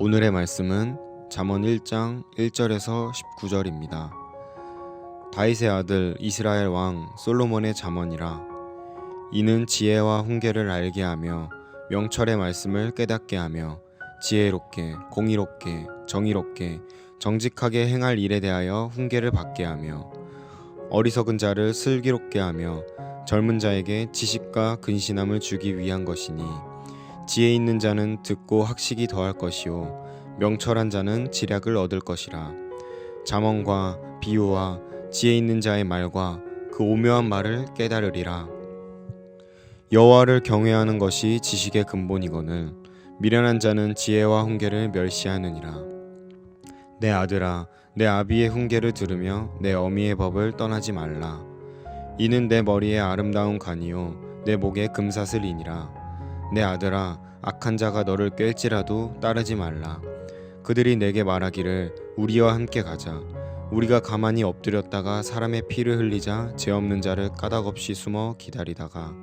오늘의 말씀은 잠언 1장 1절에서 19절입니다. 다윗의 아들 이스라엘 왕 솔로몬의 잠언이라. 이는 지혜와 훈계를 알게 하며 명철의 말씀을 깨닫게 하며 지혜롭게 공의롭게 정의롭게 정직하게 행할 일에 대하여 훈계를 받게 하며 어리석은 자를 슬기롭게 하며 젊은 자에게 지식과 근신함을 주기 위한 것이니 지혜 있는 자는 듣고 학식이 더할 것이요 명철한 자는 지략을 얻을 것이라. 잠언과 비유와 지혜 있는 자의 말과 그 오묘한 말을 깨달으리라. 여호와를 경외하는 것이 지식의 근본이거늘 미련한 자는 지혜와 훈계를 멸시하느니라. 내 아들아, 내 아비의 훈계를 들으며 내 어미의 법을 떠나지 말라. 이는 내 머리에 아름다운 관이요 내 목에 금사슬이니라. 내 아들아, 악한 자가 너를 꿰일지라도 따르지 말라. 그들이 내게 말하기를 우리와 함께 가자. 우리가 가만히 엎드렸다가 사람의 피를 흘리자 죄 없는 자를 까닭없이 숨어 기다리다가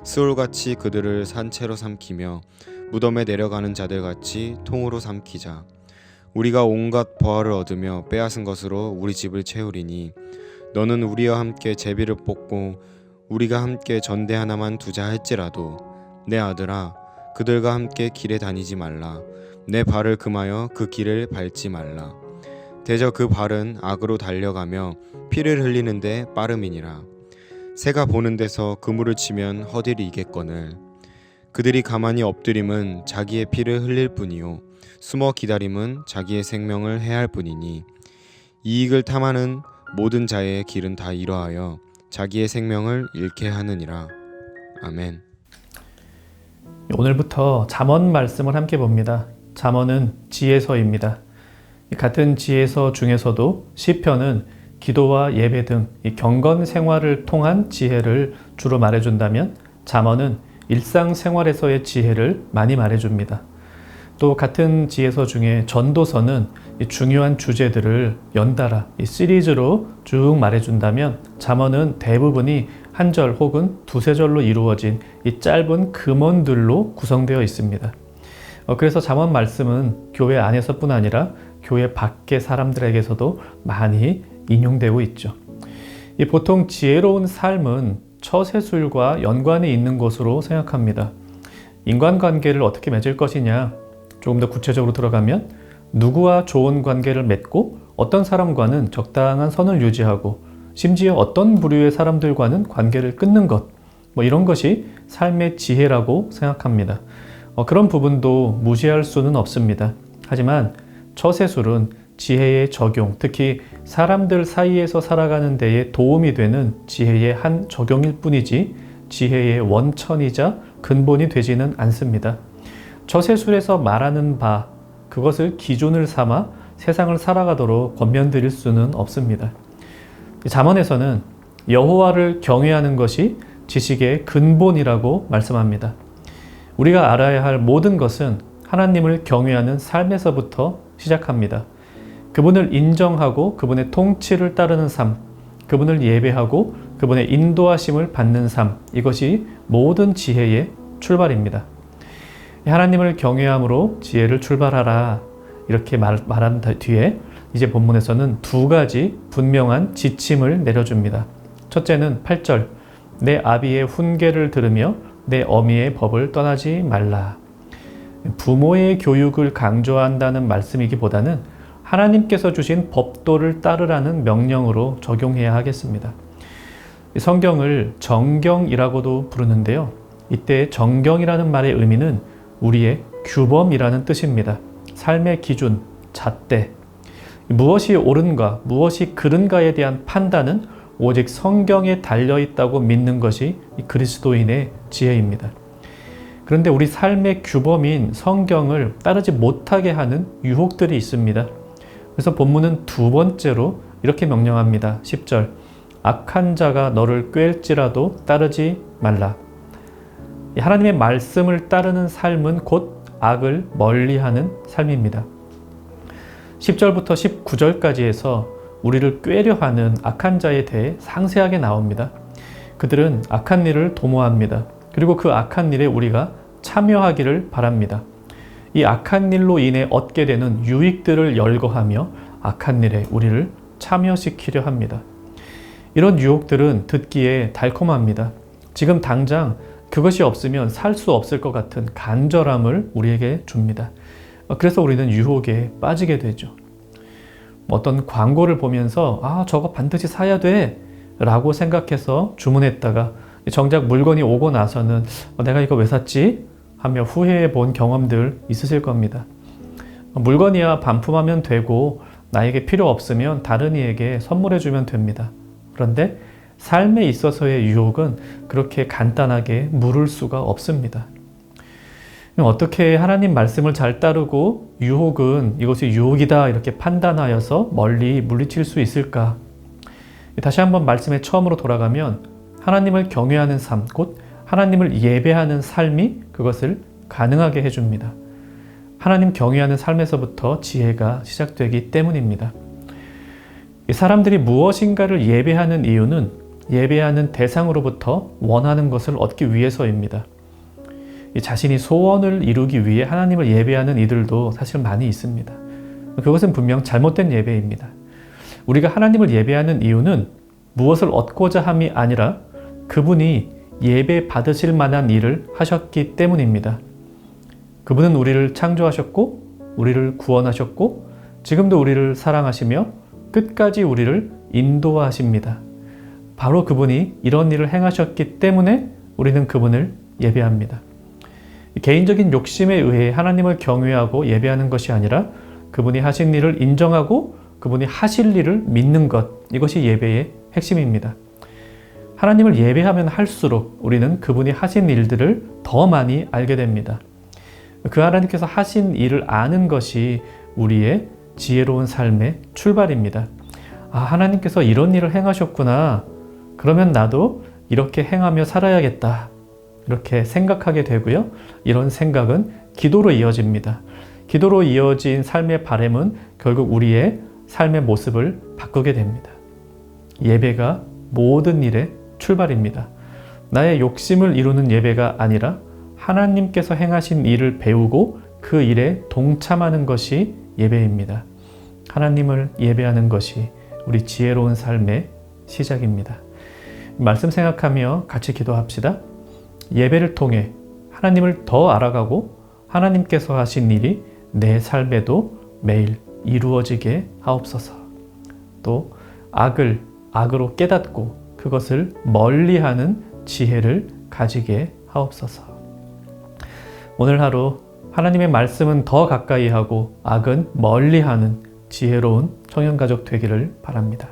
스올같이 그들을 산채로 삼키며 무덤에 내려가는 자들같이 통으로 삼키자. 우리가 온갖 보화를 얻으며 빼앗은 것으로 우리 집을 채우리니 너는 우리와 함께 제비를 뽑고 우리가 함께 전대 하나만 두자 할지라도 내 아들아, 그들과 함께 길에 다니지 말라. 내 발을 금하여 그 길을 밟지 말라. 대저 그 발은 악으로 달려가며 피를 흘리는데 빠름이니라. 새가 보는 데서 그물을 치면 허들이겠거늘 그들이 가만히 엎드림은 자기의 피를 흘릴 뿐이요 숨어 기다림은 자기의 생명을 해할 뿐이니 이익을 탐하는 모든 자의 길은 다 이러하여 자기의 생명을 잃게 하느니라. 아멘. 오늘부터 잠언 말씀을 함께 봅니다. 잠언은 지혜서입니다. 같은 지혜서 중에서도 시편은 기도와 예배 등 경건 생활을 통한 지혜를 주로 말해준다면 잠언은 일상생활에서의 지혜를 많이 말해줍니다. 또 같은 지혜서 중에 전도서는 중요한 주제들을 연달아 시리즈로 쭉 말해준다면 잠언은 대부분이 한 절 혹은 두세 절로 이루어진 이 짧은 금언들로 구성되어 있습니다. 그래서 잠언 말씀은 교회 안에서뿐 아니라 교회 밖의 사람들에게서도 많이 인용되고 있죠. 보통 지혜로운 삶은 처세술과 연관이 있는 것으로 생각합니다. 인간관계를 어떻게 맺을 것이냐, 조금 더 구체적으로 들어가면 누구와 좋은 관계를 맺고 어떤 사람과는 적당한 선을 유지하고 심지어 어떤 부류의 사람들과는 관계를 끊는 것, 이런 것이 삶의 지혜라고 생각합니다. 그런 부분도 무시할 수는 없습니다. 하지만 처세술은 지혜의 적용, 특히 사람들 사이에서 살아가는 데에 도움이 되는 지혜의 한 적용일 뿐이지 지혜의 원천이자 근본이 되지는 않습니다. 처세술에서 말하는 바, 그것을 기준을 삼아 세상을 살아가도록 권면드릴 수는 없습니다. 잠언에서는 여호와를 경외하는 것이 지식의 근본이라고 말씀합니다. 우리가 알아야 할 모든 것은 하나님을 경외하는 삶에서부터 시작합니다. 그분을 인정하고 그분의 통치를 따르는 삶, 그분을 예배하고 그분의 인도하심을 받는 삶, 이것이 모든 지혜의 출발입니다. 하나님을 경외함으로 지혜를 출발하라, 이렇게 말한 뒤에 이제 본문에서는 두 가지 분명한 지침을 내려줍니다. 첫째는 8절, 내 아비의 훈계를 들으며 내 어미의 법을 떠나지 말라. 부모의 교육을 강조한다는 말씀이기보다는 하나님께서 주신 법도를 따르라는 명령으로 적용해야 하겠습니다. 성경을 정경이라고도 부르는데요. 이때 정경이라는 말의 의미는 우리의 규범이라는 뜻입니다. 삶의 기준, 잣대, 무엇이 옳은가, 무엇이 그른가에 대한 판단은 오직 성경에 달려있다고 믿는 것이 그리스도인의 지혜입니다. 그런데 우리 삶의 규범인 성경을 따르지 못하게 하는 유혹들이 있습니다. 그래서 본문은 두 번째로 이렇게 명령합니다. 10절, 악한 자가 너를 꿰일지라도 따르지 말라. 하나님의 말씀을 따르는 삶은 곧 악을 멀리하는 삶입니다. 10절부터 19절까지 해서 우리를 꿰려 하는 악한 자에 대해 상세하게 나옵니다. 그들은 악한 일을 도모합니다. 그리고 그 악한 일에 우리가 참여하기를 바랍니다. 이 악한 일로 인해 얻게 되는 유익들을 열거하며 악한 일에 우리를 참여시키려 합니다. 이런 유혹들은 듣기에 달콤합니다. 지금 당장 그것이 없으면 살 수 없을 것 같은 간절함을 우리에게 줍니다. 그래서 우리는 유혹에 빠지게 되죠. 어떤 광고를 보면서 저거 반드시 사야 돼 라고 생각해서 주문했다가 정작 물건이 오고 나서는 내가 이거 왜 샀지? 하며 후회해 본 경험들 있으실 겁니다. 물건이야 반품하면 되고 나에게 필요 없으면 다른 이에게 선물해 주면 됩니다. 그런데 삶에 있어서의 유혹은 그렇게 간단하게 물을 수가 없습니다. 어떻게 하나님 말씀을 잘 따르고 유혹은 이것이 유혹이다 이렇게 판단하여서 멀리 물리칠 수 있을까? 다시 한번 말씀의 처음으로 돌아가면 하나님을 경외하는 삶, 곧 하나님을 예배하는 삶이 그것을 가능하게 해줍니다. 하나님 경외하는 삶에서부터 지혜가 시작되기 때문입니다. 사람들이 무엇인가를 예배하는 이유는 예배하는 대상으로부터 원하는 것을 얻기 위해서입니다. 자신이 소원을 이루기 위해 하나님을 예배하는 이들도 사실 많이 있습니다. 그것은 분명 잘못된 예배입니다. 우리가 하나님을 예배하는 이유는 무엇을 얻고자 함이 아니라 그분이 예배 받으실 만한 일을 하셨기 때문입니다. 그분은 우리를 창조하셨고 우리를 구원하셨고 지금도 우리를 사랑하시며 끝까지 우리를 인도하십니다. 바로 그분이 이런 일을 행하셨기 때문에 우리는 그분을 예배합니다. 개인적인 욕심에 의해 하나님을 경외하고 예배하는 것이 아니라 그분이 하신 일을 인정하고 그분이 하실 일을 믿는 것, 이것이 예배의 핵심입니다. 하나님을 예배하면 할수록 우리는 그분이 하신 일들을 더 많이 알게 됩니다. 그 하나님께서 하신 일을 아는 것이 우리의 지혜로운 삶의 출발입니다. 하나님께서 이런 일을 행하셨구나. 그러면 나도 이렇게 행하며 살아야겠다. 이렇게 생각하게 되고요. 이런 생각은 기도로 이어집니다. 기도로 이어진 삶의 바람은 결국 우리의 삶의 모습을 바꾸게 됩니다. 예배가 모든 일의 출발입니다. 나의 욕심을 이루는 예배가 아니라 하나님께서 행하신 일을 배우고 그 일에 동참하는 것이 예배입니다. 하나님을 예배하는 것이 우리 지혜로운 삶의 시작입니다. 말씀 생각하며 같이 기도합시다. 예배를 통해 하나님을 더 알아가고 하나님께서 하신 일이 내 삶에도 매일 이루어지게 하옵소서. 또 악을 악으로 깨닫고 그것을 멀리하는 지혜를 가지게 하옵소서. 오늘 하루 하나님의 말씀은 더 가까이 하고 악은 멀리하는 지혜로운 청년가족 되기를 바랍니다.